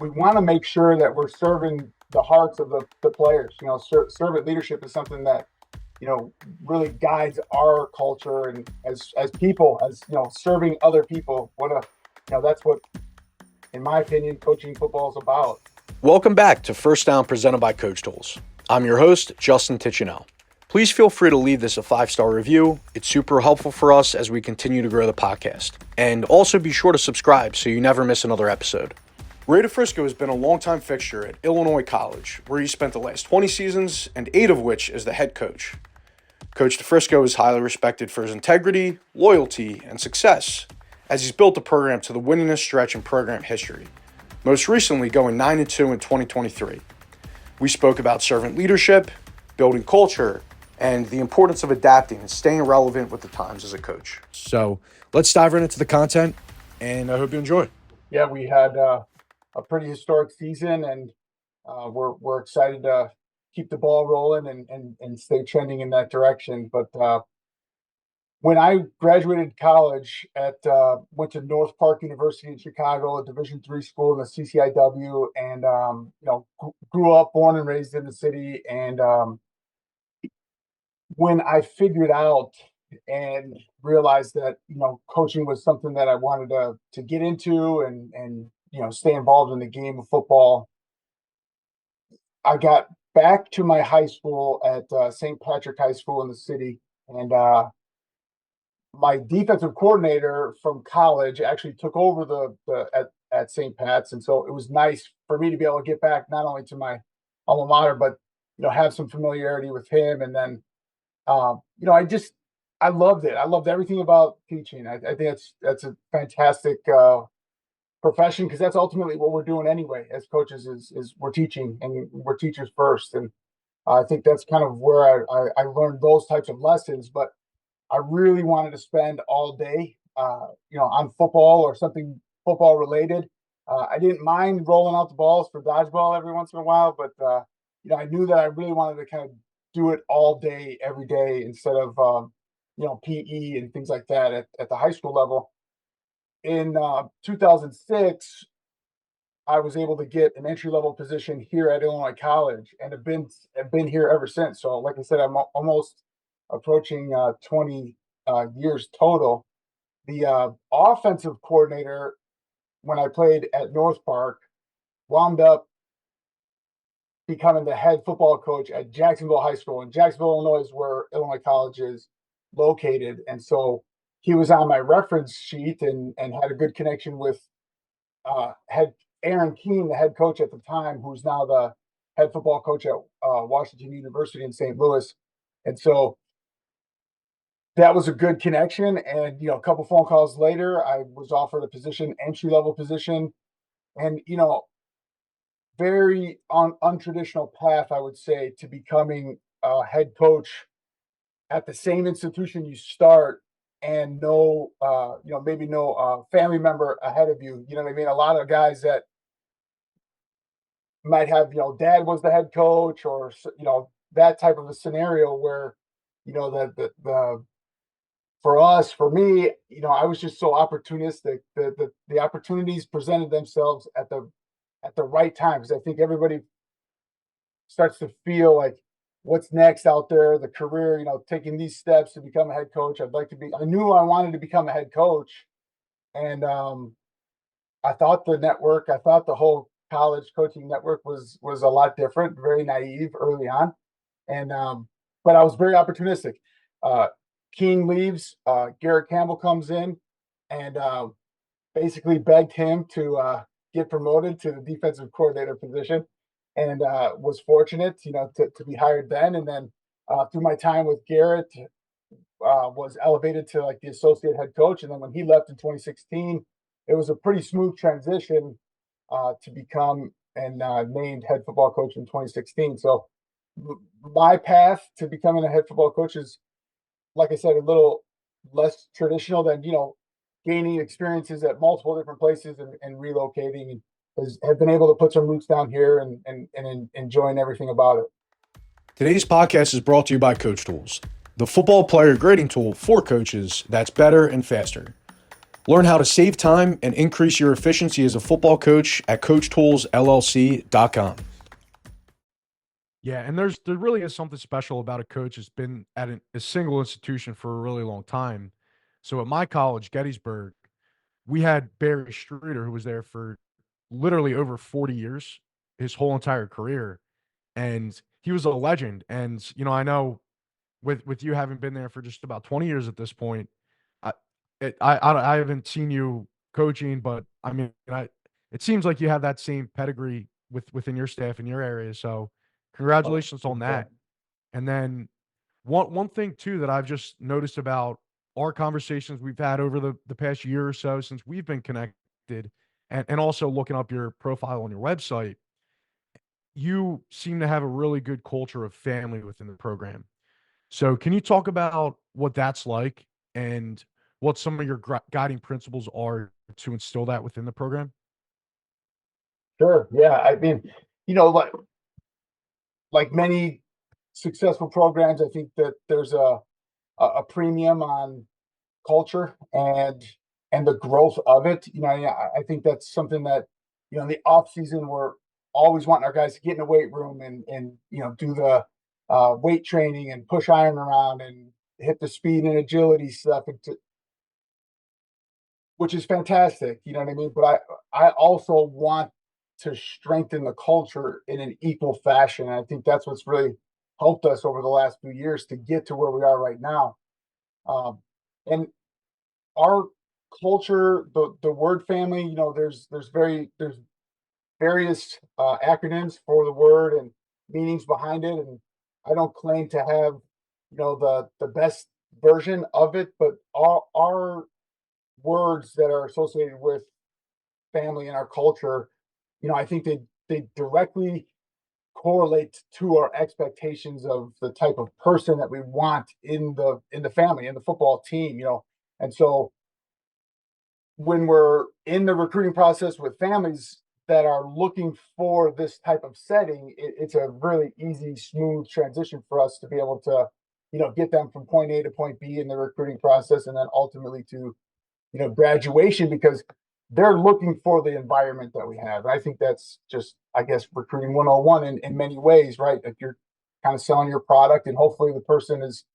we want to make sure that we're serving the hearts of the players. Servant leadership is something that really guides our culture, and as people, as serving other people. That's what, in my opinion, coaching football is about. Welcome back to First Down, presented by CoachTools. I'm your host, Justin Tichinell. Please feel free to leave this a 5-star review. It's super helpful for us as we continue to grow the podcast. And also be sure to subscribe so you never miss another episode. Ray DeFrisco has been a longtime fixture at Illinois College, where he spent the last 20 seasons and 8 of which as the head coach. Coach DeFrisco is highly respected for his integrity, loyalty, and success as he's built the program to the winningest stretch in program history, most recently going 9-2 in 2023. We spoke about servant leadership, building culture, and the importance of adapting and staying relevant with the times as a coach. So let's dive right into the content, and I hope you enjoy. Yeah, we had a pretty historic season, and we're excited to keep the ball rolling and stay trending in that direction. But when I graduated college went to North Park University in Chicago, a Division III school in the CCIW, and grew up, born and raised in the city. And when I figured out and realized that coaching was something that I wanted to get into and stay involved in the game of football, I got back to my high school at St. Patrick High School in the city, and my defensive coordinator from college actually took over at St. Pat's, and so it was nice for me to be able to get back not only to my alma mater, but have some familiarity with him. And then I loved it. I loved everything about teaching. I think that's a fantastic profession, because that's ultimately what we're doing anyway as coaches is we're teaching, and we're teachers first. And I think that's kind of where I learned those types of lessons. But I really wanted to spend all day on football or something football related. I didn't mind rolling out the balls for dodgeball every once in a while, but I knew that I really wanted to kind of do it all day, every day, instead of PE and things like that at the high school level. In 2006, I was able to get an entry-level position here at Illinois College, and have been here ever since. So, like I said, I'm almost approaching 20 years total. The offensive coordinator, when I played at North Park, wound up becoming the head football coach at Jacksonville High School. And Jacksonville, Illinois is where Illinois College is located. And so he was on my reference sheet and had a good connection with head Aaron Keene, the head coach at the time, who's now the head football coach at Washington University in St. Louis. And so that was a good connection. And, a couple phone calls later, I was offered a position, entry-level position. And, very untraditional path, I would say, to becoming a head coach at the same institution you start, and maybe no family member ahead of you. You know what I mean? A lot of guys that might have, dad was the head coach, or, that type of a scenario where, for me, I was just so opportunistic. The opportunities presented themselves at the right time, because I think everybody starts to feel like, what's next out there, the career, taking these steps to become a head coach. I knew I wanted to become a head coach. And I thought the whole college coaching network was a lot different, very naive early on. And but I was very opportunistic. King leaves, Garrett Campbell comes in, and basically begged him to get promoted to the defensive coordinator position, and was fortunate, to be hired then. And then through my time with Garrett, was elevated to like the associate head coach. And then when he left in 2016, it was a pretty smooth transition to become and named head football coach in 2016. So my path to becoming a head football coach is, like I said, a little less traditional than, gaining experiences at multiple different places and relocating, and have been able to put some roots down here and enjoying everything about it. Today's podcast is brought to you by CoachTools, the football player grading tool for coaches that's better and faster. Learn how to save time and increase your efficiency as a football coach at CoachTools LLC.com. Yeah, and there really is something special about a coach that's been at a single institution for a really long time. So at my college, Gettysburg, we had Barry Streeter, who was there for literally over 40 years, his whole entire career, and he was a legend. And I know with you having been there for just about 20 years at this point, I I haven't seen you coaching, but I mean, it seems like you have that same pedigree within your staff in your area. So, Oh, congratulations on yeah. that. And then one thing too that I've just noticed about our conversations we've had over the past year or so since we've been connected, and also looking up your profile on your website, you seem to have a really good culture of family within the program. So, can you talk about what that's like and what some of your guiding principles are to instill that within the program? Sure. Yeah. I mean, you know, like many successful programs, I think that there's a premium on culture and the growth of it. I think that's something that in the off season we're always wanting our guys to get in the weight room and do the weight training and push iron around and hit the speed and agility stuff, which is fantastic. You know what I mean? But I also want to strengthen the culture in an equal fashion. And I think that's what's really helped us over the last few years to get to where we are right now. And our culture, the word family, there's various acronyms for the word and meanings behind it. And I don't claim to have the best version of it, but our words that are associated with family in our culture, I think they directly correlate to our expectations of the type of person that we want in the family, in the football team. And so when we're in the recruiting process with families that are looking for this type of setting, it's a really easy, smooth transition for us to be able to, get them from point A to point B in the recruiting process, and then ultimately to, graduation, because they're looking for the environment that we have. And I think that's just, I guess, recruiting 101 in many ways, right? Like you're kind of selling your product, and hopefully the person is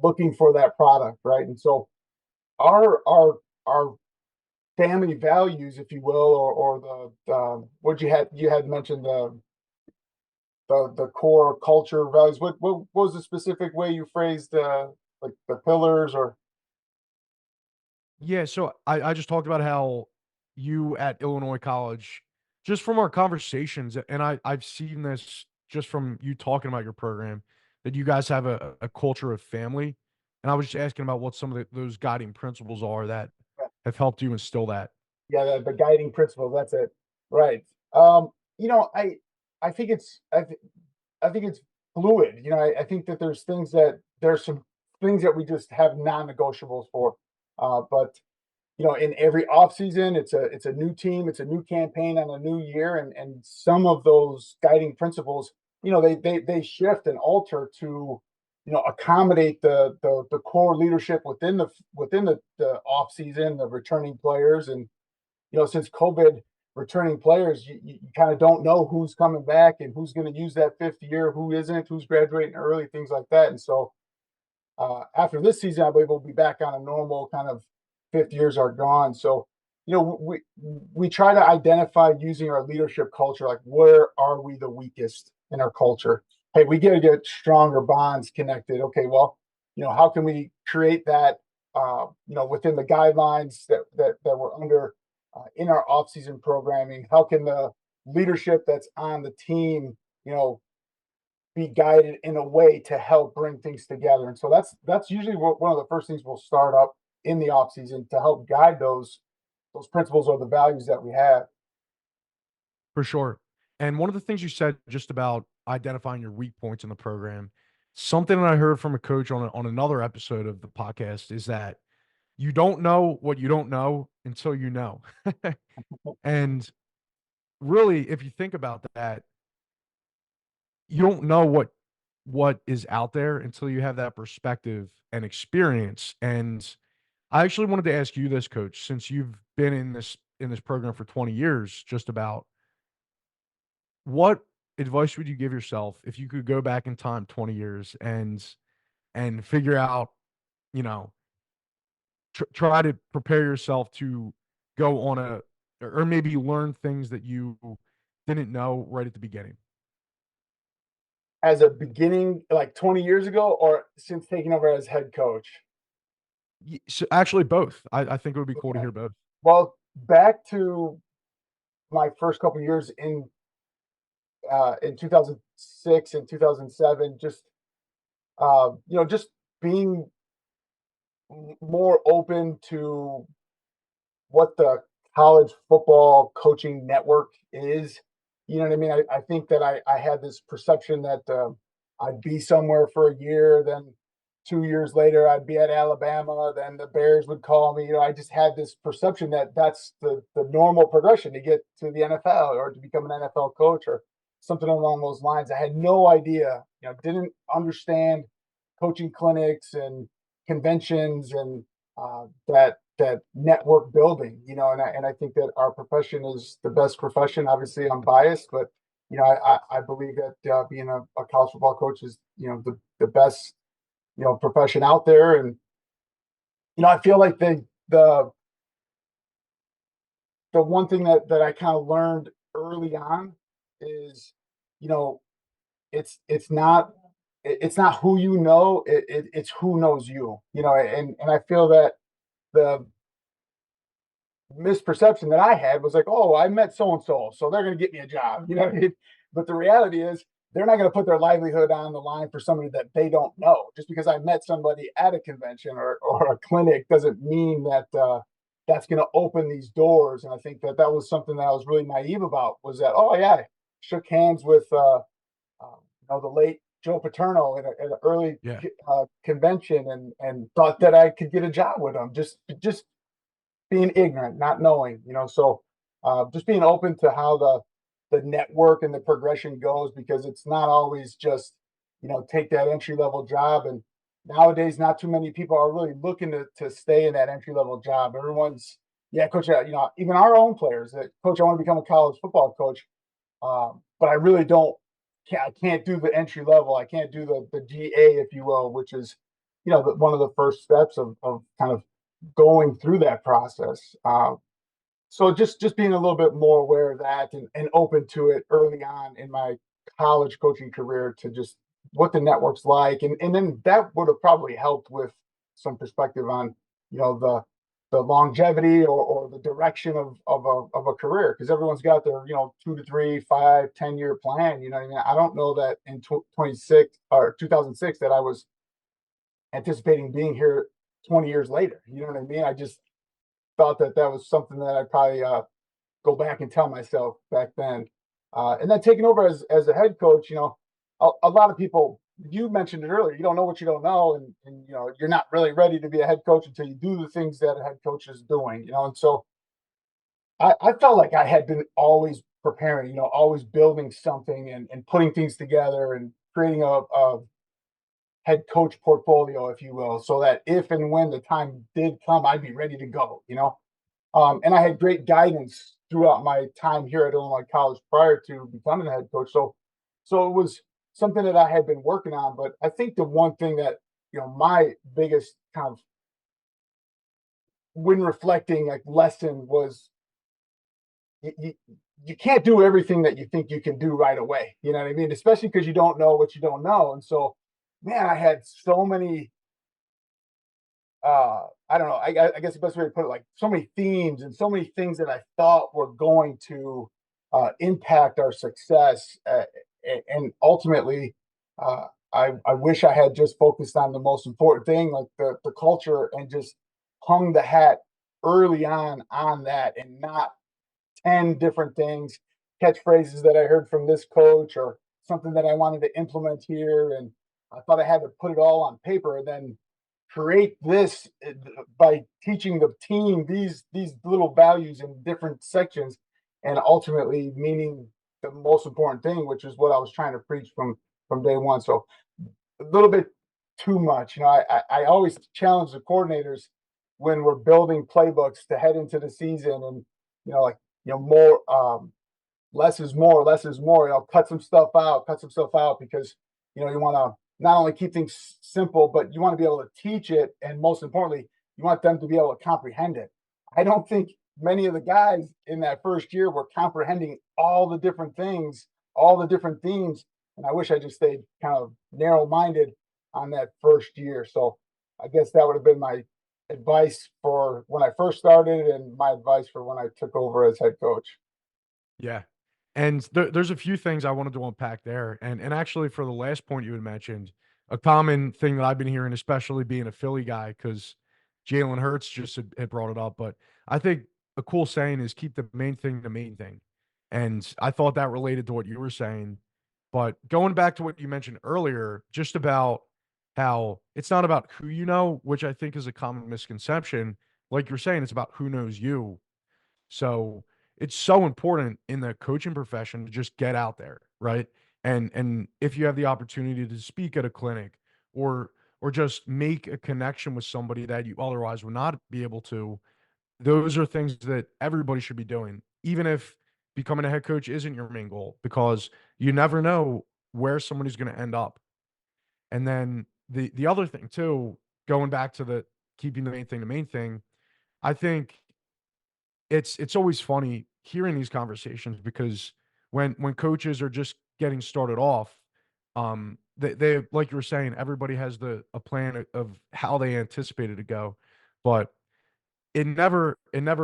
looking for that product, right? And so our family values, if you will, or the what you had mentioned the core culture values. What was the specific way you phrased like the pillars or? Yeah, so I just talked about how you at Illinois College, just from our conversations, and I've seen this just from you talking about your program, that you guys have a culture of family. And I was just asking about what some of those guiding principles are that have helped you instill that. Yeah, the guiding principle. That's it. Right. Um, you know, I think I think it's fluid. I think that there's some things that we just have non-negotiables for. But in every offseason, it's a new team, it's a new campaign on a new year, and some of those guiding principles, they shift and alter to, accommodate the core leadership within the off season, the returning players. And since COVID, returning players, you kind of don't know who's coming back and who's going to use that fifth year, who isn't, who's graduating early, things like that. And so after this season, I believe we'll be back on a normal kind of fifth years are gone. So, we try to identify using our leadership culture, like where are we the weakest in our culture? Hey, we got to get stronger bonds connected. Okay, well, how can we create that, within the guidelines that we're under in our off-season programming? How can the leadership that's on the team, be guided in a way to help bring things together? And so that's usually one of the first things we'll start up in the off season to help guide those principles or the values that we have. For sure. And one of the things you said just about identifying your weak points in the program, something that I heard from a coach on another episode of the podcast is that you don't know what you don't know until you know. And really, if you think about that, you don't know what is out there until you have that perspective and experience. And I actually wanted to ask you this, Coach, since you've been in this program for 20 years, just about, what advice would you give yourself if you could go back in time 20 years and figure out, you know, try to prepare yourself to go on a, or maybe learn things that you didn't know right at the beginning? As a beginning, like 20 years ago, or since taking over as head coach? So actually, both. I think it would be cool to Okay. hear both. Well, back to my first couple years in 2006 and 2007, just just being more open to what the college football coaching network is. You know what I mean? I think that I had this perception that I'd be somewhere for a year, then 2 years later I'd be at Alabama, then the Bears would call me. I just had this perception that that's the normal progression to get to the NFL or to become an NFL coach or something along those lines. I had no idea, didn't understand coaching clinics and conventions and that network building, and I think that our profession is the best profession. Obviously, I'm biased, but I believe that being a college football coach is the best profession out there, and I feel like the one thing that I kind of learned early on is you know it's not who it's who knows you, and I feel that the misperception that I had was like, oh, I met so and so, so they're going to get me a job, But the reality is, they're not going to put their livelihood on the line for somebody that they don't know. Just because I met somebody at a convention or a clinic doesn't mean that that's going to open these doors. And I think that was something that I was really naive about. Was that, oh yeah, I shook hands with the late Joe Paterno at an early Yeah. convention and thought that I could get a job with him. Just being ignorant, not knowing, so just being open to how the network and the progression goes, because it's not always just, take that entry level job. And nowadays, not too many people are really looking to stay in that entry level job. Everyone's, yeah, coach, even our own players that, coach, I want to become a college football coach. But I really I can't do the entry level. I can't do the GA, if you will, which is, one of the first steps of kind of going through that process. So just being a little bit more aware of that and open to it early on in my college coaching career, to just what the network's like, and then that would have probably helped with some perspective on the longevity or the direction of a career, because everyone's got their 2 to 3, 5, 10 year plan. You know what I mean? I don't know that in 26 or 2006 that I was anticipating being here 20 years later. You know what I mean? I just thought that was something that I'd probably go back and tell myself back then. And then taking over as a head coach, a lot of people, you mentioned it earlier, you don't know what you don't know. And you're not really ready to be a head coach until you do the things that a head coach is doing, and so I felt like I had been always preparing, always building something and putting things together and creating a head coach portfolio, if you will, so that if and when the time did come, I'd be ready to go. And I had great guidance throughout my time here at Illinois College prior to becoming a head coach. So it was something that I had been working on. But I think the one thing that, my biggest kind of when reflecting like lesson was you can't do everything that you think you can do right away. You know what I mean? Especially because you don't know what you don't know. And so, man, I had so many I don't know. I guess the best way to put it, like so many themes and so many things that I thought were going to impact our success, and ultimately, I wish I had just focused on the most important thing, like the culture, and just hung the hat early on that, and not 10 different things, catchphrases that I heard from this coach or something that I wanted to implement here, and I thought I had to put it all on paper and then create this by teaching the team these little values in different sections, and ultimately meaning the most important thing, which is what I was trying to preach from day one. So a little bit too much. I always challenge the coordinators. when we're building playbooks to head into the season, and like more less is more, less is more. Cut some stuff out because you want to not only keep things simple, but you want to be able to teach it, and most importantly, you want them to be able to comprehend it. I don't think many of the guys in that first year were comprehending all the different things, all the different themes, and I wish I just stayed kind of narrow-minded on that first year. So I guess that would have been my advice for when I first started, and my advice for when I took over as head coach. Yeah. And there's a few things I wanted to unpack there. And actually, for the last point you had mentioned, a common thing that I've been hearing, especially being a Philly guy, because Jalen Hurts just had brought it up. But I think a cool saying is keep the main thing the main thing. And I thought that related to what you were saying. But going back to what you mentioned earlier, just about how it's not about who you know, which I think is a common misconception. Like you're saying, it's about who knows you. So it's so important in the coaching profession to just get out there, right? And if you have the opportunity to speak at a clinic or just make a connection with somebody that you otherwise would not be able to, those are things that everybody should be doing, even if becoming a head coach isn't your main goal, because you never know where somebody's going to end up. And then the other thing too, going back to the keeping the main thing, I think it's always funny hearing these conversations because when coaches are just getting started off, they like you were saying, everybody has a plan of how they anticipate it to go, but it never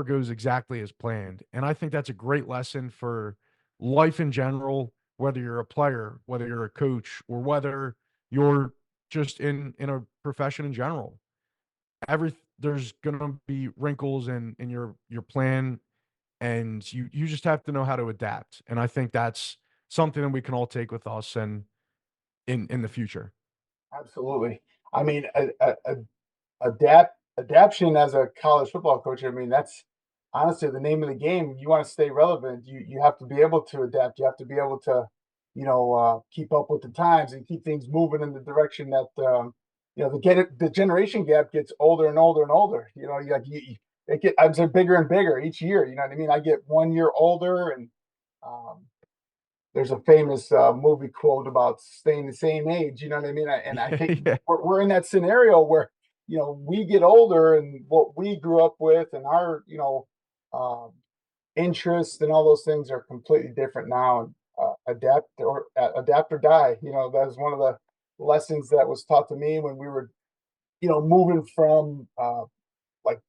goes exactly as planned. And I think that's a great lesson for life in general, whether you're a player, whether you're a coach, or whether you're just in a profession in general. There's gonna be wrinkles in your plan, and you just have to know how to adapt. And I think that's something that we can all take with us and in the future. Absolutely. I mean, adaption as a college football coach. I mean, that's honestly the name of the game. You want to stay relevant. You have to be able to adapt. You have to be able to, keep up with the times and keep things moving in the direction that the generation gap gets older and older and older. It get I'm saying bigger and bigger each year. You know what I mean? I get 1 year older, and um, there's a famous movie quote about staying the same age. You know what I mean? And I think Yeah. we're in that scenario where we get older, and what we grew up with and our um, interests and all those things are completely different now. And adapt or die. That was one of the lessons that was taught to me when we were moving from like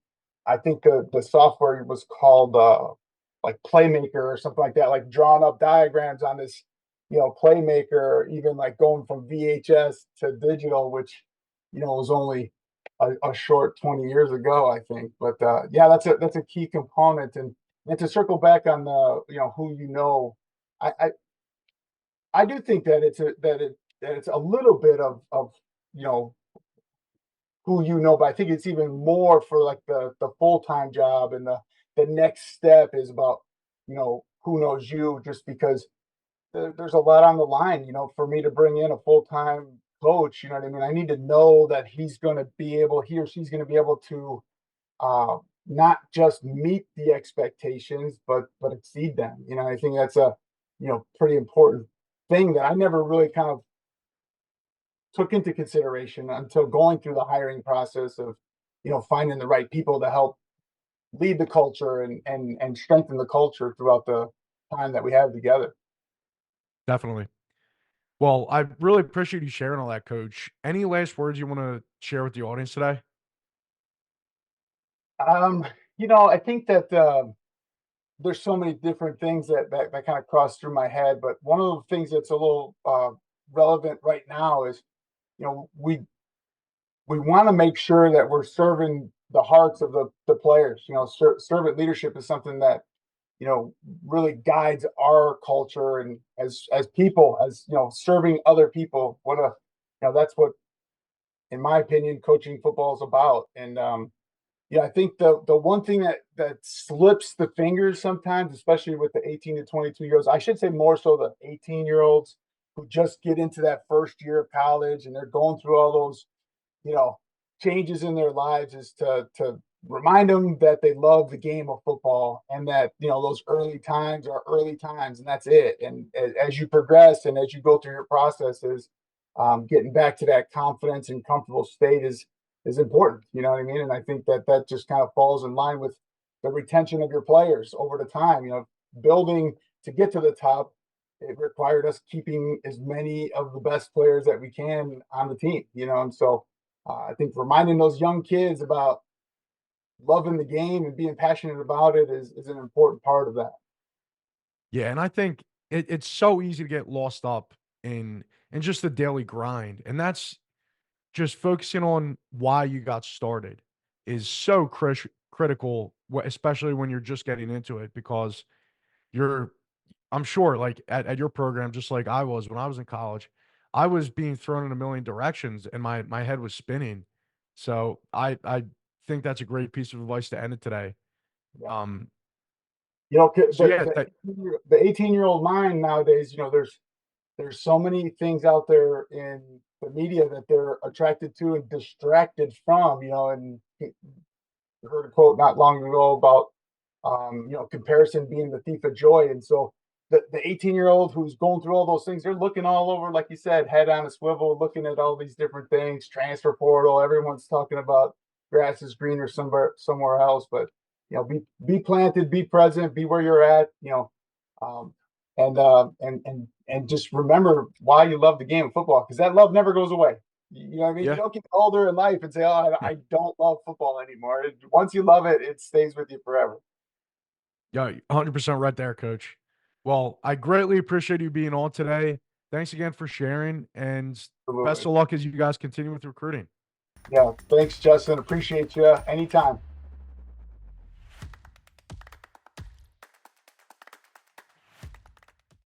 I think the software was called like Playmaker or something like that, like drawing up diagrams on this, Playmaker, even like going from VHS to digital, which, was only a short 20 years ago, I think. But yeah, that's a key component. And to circle back on the, who I, I I do think that it's a little bit of you know who but I think it's even more for like the full-time job, and the next step is about, who knows you, just because there's a lot on the line, for me to bring in a full-time coach. You know what I mean? I need to know that he or she's going to be able to uh, not just meet the expectations, but exceed them. I think that's a, pretty important thing that I never really kind of took into consideration until going through the hiring process of, finding the right people to help lead the culture and strengthen the culture throughout the time that we have together. Definitely. Well, I really appreciate you sharing all that, coach. Any last words you want to share with the audience today? Um, I think that there's so many different things that kind of cross through my head, but one of the things that's a little relevant right now is, we want to make sure that we're serving the hearts of the players. Servant leadership is something that really guides our culture, and as people, as serving other people. That's what, in my opinion, coaching football is about. And yeah, I think the one thing that slips the fingers sometimes, especially with the 18 to 22 year olds, I should say more so the 18-year-olds who just get into that first year of college and they're going through all those, you know, changes in their lives, is to remind them that they love the game of football and that, those early times are early times and that's it. And as you progress and as you go through your processes, getting back to that confidence and comfortable state is important. You know what I mean? And I think that just kind of falls in line with the retention of your players over the time. Building to get to the top, it required us keeping as many of the best players that we can on the team. And so I think reminding those young kids about loving the game and being passionate about it is an important part of that. Yeah, and I think it's so easy to get lost up in just the daily grind, and that's just focusing on why you got started is so critical, especially when you're just getting into it, because you're I'm sure, like, at your program, just like I was when I was in college, I was being thrown in a million directions and my head was spinning. So I think that's a great piece of advice to end it today. Yeah. Um, so The yeah, the that 18-year-old mind nowadays, there's so many things out there in the media that they're attracted to and distracted from, and I heard a quote not long ago about comparison being the thief of joy. And so the 18-year-old who's going through all those things, they're looking all over, like you said, head on a swivel, looking at all these different things, transfer portal, everyone's talking about grass is greener somewhere else. But be planted, be present, be where you're at, um, and just remember why you love the game of football, because that love never goes away. You know what I mean? You yeah. don't get older in life and say, "Oh, I don't love football anymore." Once you love it, it stays with you forever. Yeah, 100% right there, coach. Well, I greatly appreciate you being on today. Thanks again for sharing, and best Absolutely. of luck as you guys continue with recruiting. Yeah. Thanks, Justin. Appreciate you. Anytime.